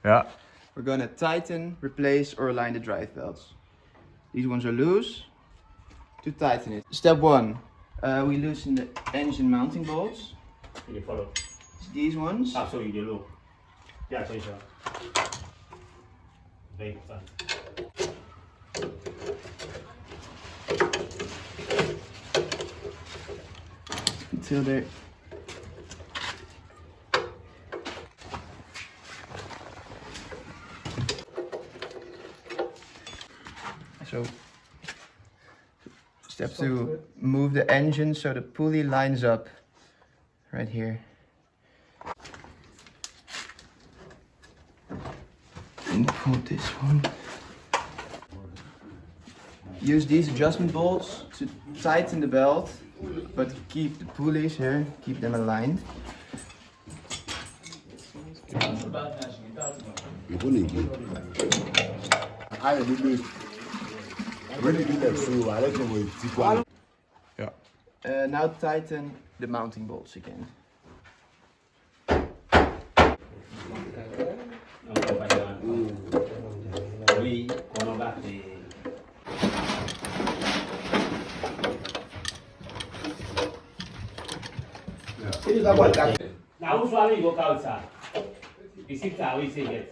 Yeah. We're gonna tighten, replace, or align the drive belts. These ones are loose. To tighten it. Step 1, we loosen the engine mounting bolts. Can you follow? It's these ones. Ah, so you do look. Yeah, change that. Very important. Until they're so step 2, move the engine so the pulley lines up right here. And pull this one. Use these adjustment bolts to tighten the belt, but keep the pulleys here, keep them aligned. Yeah. Now tighten the mounting bolts again. Now, who's swallowing you go outside? You sit down, we say yes.